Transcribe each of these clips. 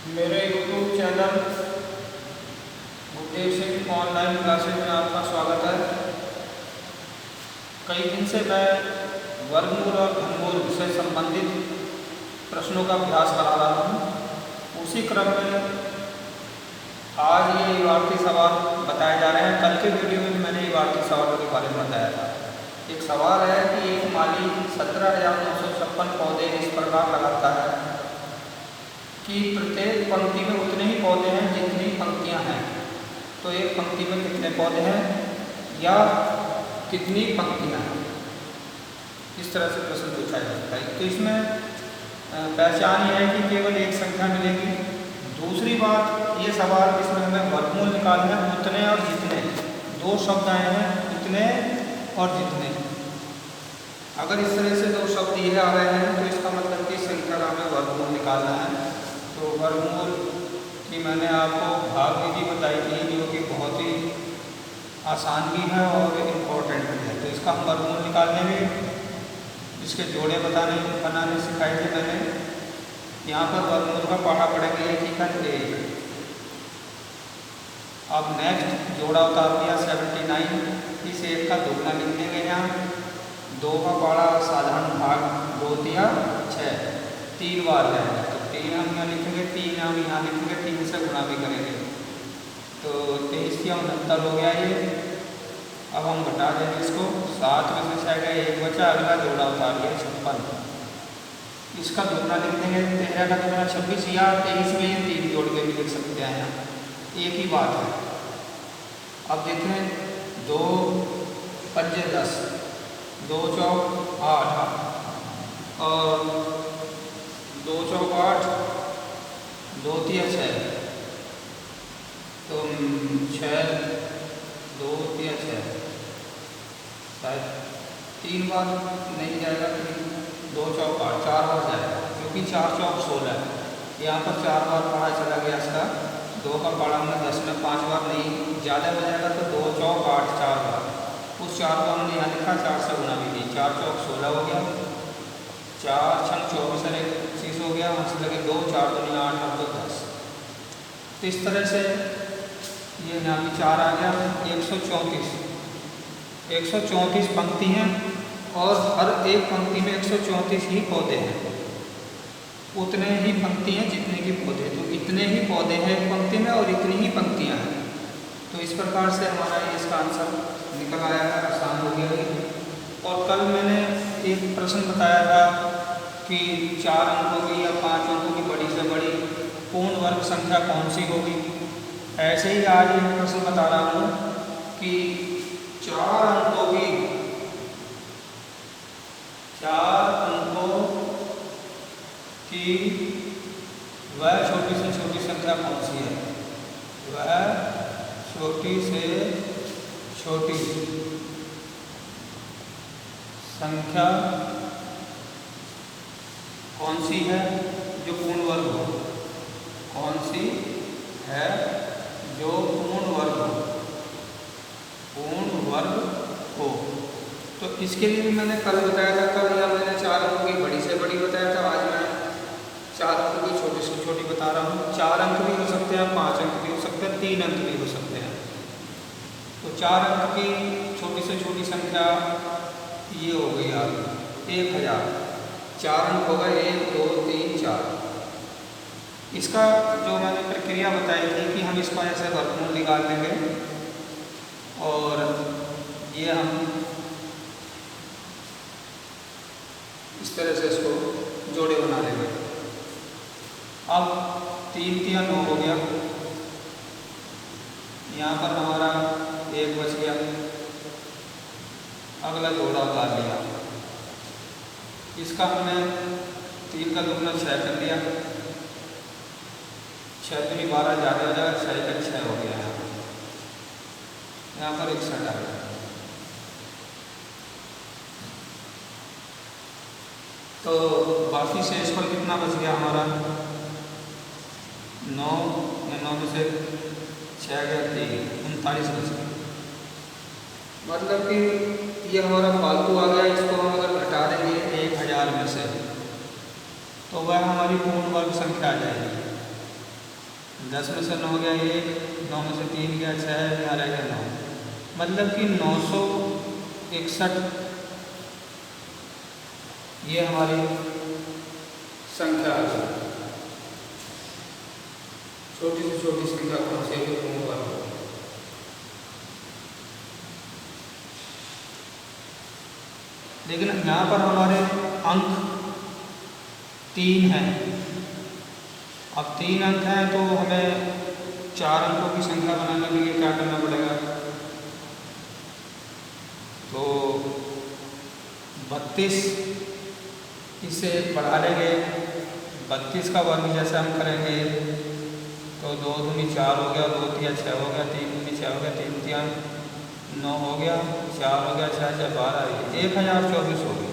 मेरे YouTube channel Gurdev Singh online classes में आपका स्वागत है। कई दिन से मैं वर्गमूल और घनमूल से संबंधित प्रश्नों का अभ्यास करा रहा हूँ। उसी क्रम में आज ये इबारती सवाल बताए जा रहे हैं। कल के वीडियो में मैंने इबारती सवालों के बारे में बताया था। एक सवाल है कि एक माली 17,956 पौधे इस प्रकार लगाता है कि प्रत्येक पंक्ति में उतने ही पौधे हैं जितनी पंक्तियां हैं। तो एक पंक्ति में कितने पौधे हैं या कितनी पंक्तियां हैं, इस तरह से प्रश्न पूछा जाता है। तो इसमें पहचान यह है कि केवल एक संख्या मिलेगी। दूसरी बात, ये सवाल इसमें हमें वर्गमूल निकालना है। उतने और जितने, दो शब्द आए हैं, उतने और जितने। अगर इस तरह से दो शब्द ये आ रहे हैं तो इसका मतलब कि संख्या का हमें वर्गमूल निकालना है। तो वर्गमूल की मैंने आपको भाग विधि बताई थी, जो कि बहुत ही आसान भी है और इम्पोर्टेंट भी है। तो इसका हम वर्गमूल निकालने में इसके जोड़े बनाने सिखाए थे मैंने। यहाँ पर वर्गमूल का पढ़ा पड़ेगा एक ही का एक। अब नेक्स्ट जोड़ा उतार दिया 79, इस एक का दोगुना लिख देंगे। यहाँ 2 का पढ़ा साधारण भाग 2 दिया 6, 3 बार है तो 3 हम यहाँ लिखेंगे, 3 हम यहाँ लिखेंगे, 3 से गुणा भी करेंगे तो 23 या 69 हो गया ये। अब हम घटा देंगे इसको, 7 में से 6 गए, 1 बचा, अगला जोड़ा उतार लिया 56। इसका दोगुना लिख देंगे, 13 का दोगुना 26 या 23 में ये 3 जोड़ के भी लिख सकते हैं, यहाँ एक ही बात है। अब देखें 2 पंजे 10, 2 चौक 8 और 2 चौक 8, 2 तिया 6, तो 6, 2 तिया 6, शायद 3 बार नहीं जाएगा, 2 चौक 8, 4 बार जाएगा क्योंकि 4 चौक 16 है। यहाँ पर 4 बार पढ़ा चला गया इसका। 2 का पढ़ा हमने 10 में 5 बार नहीं, ज़्यादा हो जाएगा तो 2 चौक 8 4 बार। उस 4 को हमने यहाँ लिखा, 4 से गुणा भी दी, 4 चौक 16 हो गया, 4 छंग 24 और 1 हो गया, वहाँ से लगे 2, 4 दूनी 8 और 2 10। तो इस तरह से ये यहाँ भी 4 आ गया। 134 पंक्ति हैं और हर एक पंक्ति में 134 ही पौधे हैं। उतने ही पंक्ति हैं जितने की पौधे, तो इतने ही पौधे हैं एक पंक्ति में और इतनी ही पंक्तियाँ हैं। तो इस प्रकार से हमारा इसका आंसर निकल आया है, आसान हो गया है। और कल मैंने एक प्रश्न बताया था कि 4 अंकों की या 5 अंकों की बड़ी से बड़ी पूर्ण वर्ग संख्या कौन सी होगी। ऐसे ही आज एक प्रश्न बता रहा हूँ कि 4 अंकों की वह छोटी से छोटी संख्या कौन सी है। वह छोटी से छोटी संख्या कौन सी है जो पूर्ण वर्ग हो। कौन सी है जो पूर्ण वर्ग हो, पूर्ण वर्ग हो। तो इसके लिए भी मैंने कल बताया था। कल या मैंने 4 अंकों की बड़ी से बड़ी बताया था, आज मैं 4 अंकों की छोटी से छोटी बता रहा हूँ। 4 अंक भी हो सकते हैं, 5 अंक भी हो सकते हैं, 3 अंक भी हो सकते हैं। तो 4 अंक की छोटी से छोटी संख्या ये हो गई आप 1000। 4 अंक होगा 1 2 3 4। इसका जो मैंने प्रक्रिया बताई थी कि हम इसको ऐसे वर्गमूल निकाल लेंगे और ये हम इस तरह से इसको जोड़े बना लेंगे। अब 3 तिया 9 हो गया, यहाँ पर हमारा 1 बच गया, अगला जोड़ा उतार लिया। इसका हमने 3 का दोगुना 6 कर दिया, 6 दूनी 12 ज़्यादा हो जाएगा, 6 का 6 हो गया। यहाँ पर 61 आ गया। तो बाकी शेषफल कितना बच गया हमारा 9 में से 6 गया 3, 39 बच गया। मतलब कि ये हमारा फालतू आ गया। इसको हम अगर घटा देंगे 1000 में से तो वह हमारी पूर्ण वर्ग संख्या आ जाएगी। 10 में से 9 गया 1, 9 में से 3 गया 6, यहाँ रह गया 9। मतलब कि 961 ये हमारी संख्या आ गई। छोटी से छोटी संख्या कौन सी है? पूर्ण वर्ग। लेकिन यहाँ पर हमारे अंक 3 हैं। अब 3 अंक हैं तो हमें 4 अंकों की संख्या बनाने के लिए क्या करना पड़ेगा? तो 32 इसे बढ़ा लेंगे। 32 का वर्ग जैसे हम करेंगे तो 2 दूनी 4 हो गया, 2 तिया 6 हो गया, 3 दूनी 6 हो गया, 3 तिया 9 हो गया, 4 हो गया, 6 6 12, 1024 हो गया।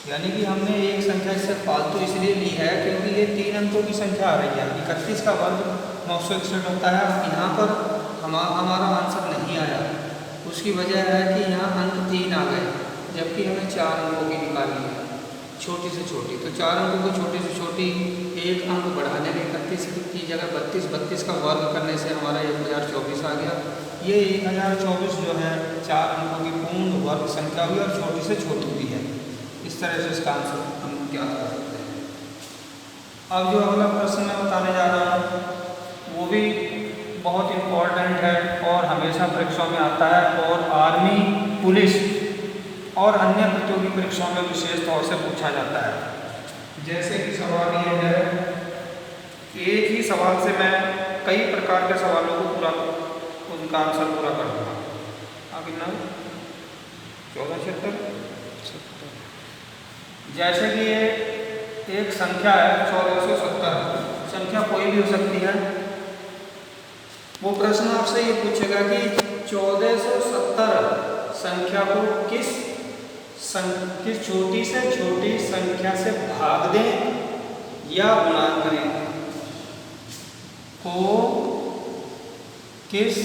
यानी कि हमने एक संख्या इससे फालतू इसलिए ली है क्योंकि ये 3 अंकों की संख्या आ रही है। 31 का वर्ग 961 होता है। यहाँ पर हमारा आंसर नहीं आया, उसकी वजह है कि यहाँ अंक 3 आ गए, जबकि हमें 4 अंकों की निकालनी है, छोटी से छोटी। तो 4 अंकों को छोटी से छोटी एक अंक बढ़ा देंगे। 31 की जगह 32, 32 का वर्ग करने से हमारा 1024 आ गया। ये 1024 जो है 4 अंकों की पूर्ण वर्ग संख्या हुई और छोटी से छोटी भी है। इस तरह से इसका आंसर हम ज्ञात कर सकते हैं। अब जो अगला प्रश्न मैं बताने जा रहा हूँ वो भी बहुत इम्पोर्टेंट है और हमेशा परीक्षाओं में आता है, और आर्मी, पुलिस और अन्य प्रतियोगी परीक्षाओं में विशेष तौर से पूछा जाता है। जैसे कि सवाल ये है, एक ही सवाल से मैं कई प्रकार के सवालों को पूरा उनका आंसर पूरा कर दूँगा। अब कितना 1476। जैसे कि ये एक संख्या है 1470, संख्या कोई भी हो सकती है। वो प्रश्न आपसे ये पूछेगा कि 1470 संख्या को किस छोटी से छोटी संख्या से भाग दें या गुणा करें। को किस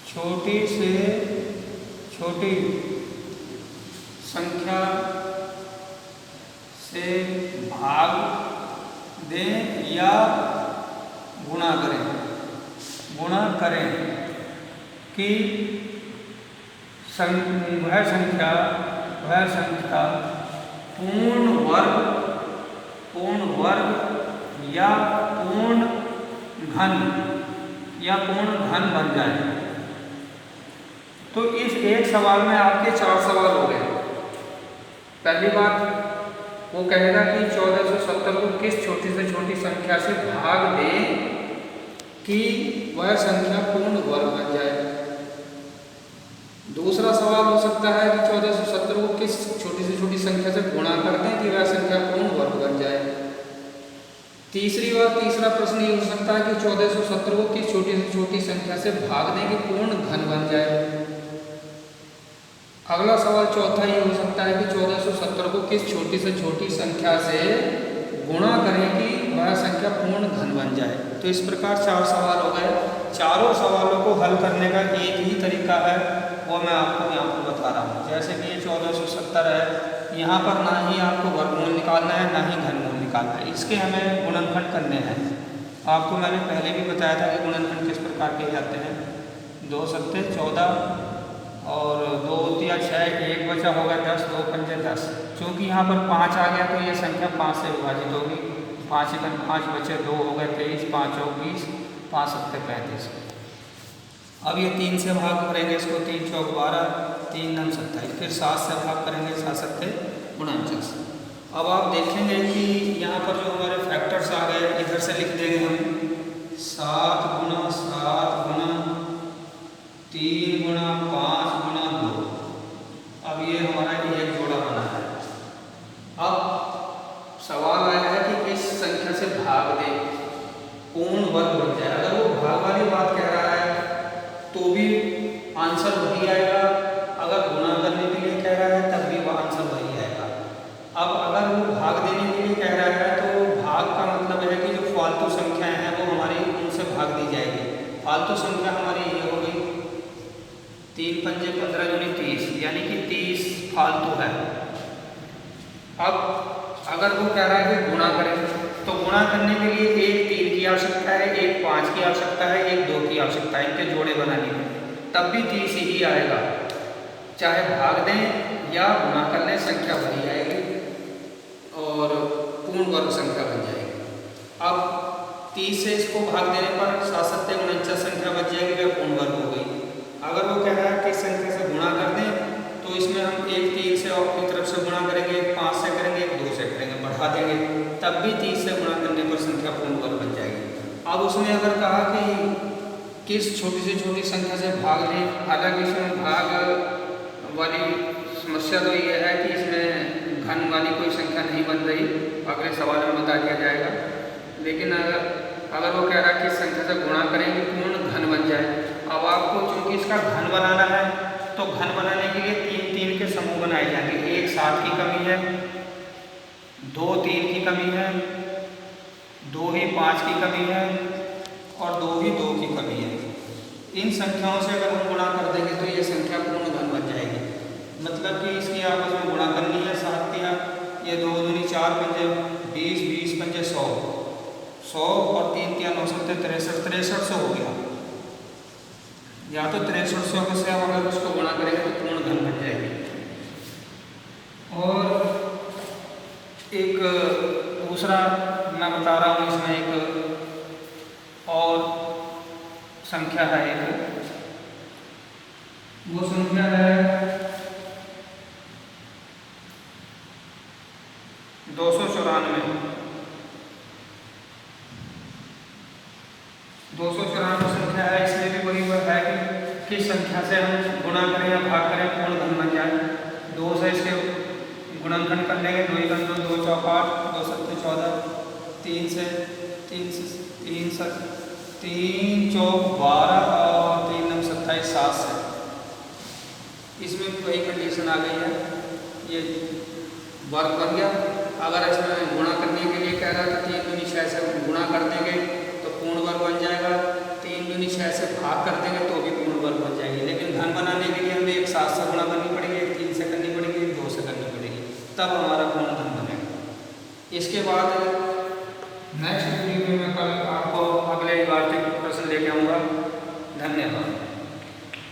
छोटी से छोटी संख्या से भाग दें या गुणा करें कि वह संख्या पूर्ण वर्ग या पूर्ण घन बन जाए। तो इस एक सवाल में आपके 4 सवाल हो गए। पहली बात वो कहेगा कि 1470 को किस छोटी से छोटी संख्या से भाग दें कि वह संख्या पूर्ण वर्ग बन जाए। दूसरा सवाल हो सकता है कि 1470 को किस छोटी से छोटी संख्या से गुणा कर दें कि वह संख्या पूर्ण वर्ग बन जाए। तीसरा प्रश्न ये हो सकता है कि 1470 को किस छोटी से छोटी संख्या से भाग दें कि पूर्ण घन बन जाए। अगला सवाल चौथा ये हो सकता है कि 1470 को किस छोटी से छोटी संख्या से गुणा करें कि वह संख्या पूर्ण घन बन जाए। तो इस प्रकार 4 सवाल हो गए। चारों सवालों को हल करने का एक ही तरीका है, वो मैं आपको यहाँ पर बता रहा हूँ। जैसे कि ये 1470 है, यहाँ पर ना ही आपको वर्गमूल निकालना है ना ही घनमूल निकालना है, इसके हमें गुणनखंड करने हैं। आपको मैंने पहले भी बताया था कि गुणनखंड किस प्रकार किए जाते हैं। 2 सत्ते 14 और 2 तिया 6, 1 बचा होगा 10, 2 पंजे 10। चूँकि यहाँ पर 5 आ गया तो ये संख्या 5 से विभाजित होगी। 5 एकम 5 बचे, 2 हो गए 23, 5 चौक 20, 5 सत्ते 35। अब ये 3 से भाग करेंगे इसको, 3 चौक 12, 3 नम 27। फिर 7 से भाग करेंगे, 7 सत्ते 49। अब आप देखेंगे कि यहाँ पर जो हमारे फैक्टर्स आ गए, इधर से लिख देंगे हम 7 गुना 7 गुना 3 गुना 5 गुना 2। अब ये हमारा एक जोड़ा बना है। अब सवाल आया है कि किस संख्या से भाग दें पूर्ण वर्ग बन जाए। अगर वो भाग वाली बात कह रहा है तो भी आंसर वही आएगा, अगर गुणा करने के लिए कह रहा है तब भी वह आंसर वही आएगा। अब अगर वो भाग देने के लिए कह रहा है तो भाग का मतलब है कि जो फालतू संख्याएं हैं वो हमारी उनसे भाग दी जाएगी। फालतू संख्या हमारी ये होगी 3 पंजे 15 दूनी 30, यानी कि 30 फालतू है। अब अगर वो कह रहा है कि गुणा करें तो गुणा करने के लिए एक 3 की आवश्यकता है, एक 5 की आवश्यकता है, एक 2 की आवश्यकता है इनके जोड़े बनाने में, तब भी 30 ही आएगा। चाहे भाग दें या गुणा कर लें संख्या बनी जाएगी और पूर्ण वर्ग संख्या बन जाएगी। अब 30 से इसको भाग देने पर 7 सत्ते 49 संख्या बच जाएगी, वह पूर्ण वर्ग हो गई। अगर वो कह रहा है कि संख्या से गुणा कर दें तो इसमें हम एक 3 से और की तरफ से गुणा करेंगे, एक 5 से करेंगे, एक 2 से करेंगे, बढ़ा देंगे, तब भी 30 से गुणा करने पर संख्या पूर्ण वर्ग बन जाएगी। अब उसमें अगर कहा कि किस छोटी से छोटी संख्या से भाग लें, हालांकि इसमें भाग वाली समस्या तो ये है कि इसमें घन वाली कोई संख्या नहीं बन रही, अगले सवाल में बता दिया जाएगा। लेकिन अगर वो कह रहा है कि संख्या से गुणा करेंगे पूर्ण घन बन जाए, अब आपको चूंकि इसका घन बनाना है तो घन बनाने के लिए 3 के समूह बनाए जाएंगे। एक 7 की कमी है, 2 3 की कमी है, 2 ही 5 की कमी है और 2 ही 2 की कमी है। इन संख्याओं से अगर हम गुणा कर देंगे तो ये संख्या पूर्ण घन बन जाएगी। मतलब कि इसकी आपस में गुणा करनी है 7 या ये 2 दूनी 4 पंजे 20, 20 पंजे 100, 100 और 3 क्या 9 सत्ते 63, 6300 हो गया। या तो 6300 से हम अगर उसको गुणा करेंगे तो पूर्ण घन बन जाएगी। और एक दूसरा मैं बता रहा हूँ, इसमें एक और संख्या है, एक वो संख्या है 294। 294 संख्या है, इसमें भी वही वह है कि किस संख्या से हम गुणा करें या भाग करें पूर्ण घन बन जाए। 2 से इसके गुणनखंड कर लेंगे, 2 1 2 2 चौक 8, 2 7 14, 3 से 3 चौक 12 और 3 9 27 7 से। इसमें वही कंडीशन आ गई है, ये वर्ग बन गया। अगर इसमें गुणा करने के लिए कह रहा है तो 3 दूनी 6 से गुणा कर देंगे तो पूर्ण वर्ग बन जाएगा, 3 दूनी 6 से भाग कर देंगे तो भी पूर्ण वर्ग बन जाएगी। लेकिन घन बनाने के लिए हमें एक 7 से गुणा करनी पड़ेगी, एक 3 से करनी पड़ेगी, एक 2 से करनी पड़ेगी, तब हमारा पूर्ण घन बनेगा। इसके बाद नेक्स्ट वीडियो में मैं कल आपको अगले वार्षिक प्रश्न लेके आऊँगा। धन्यवाद।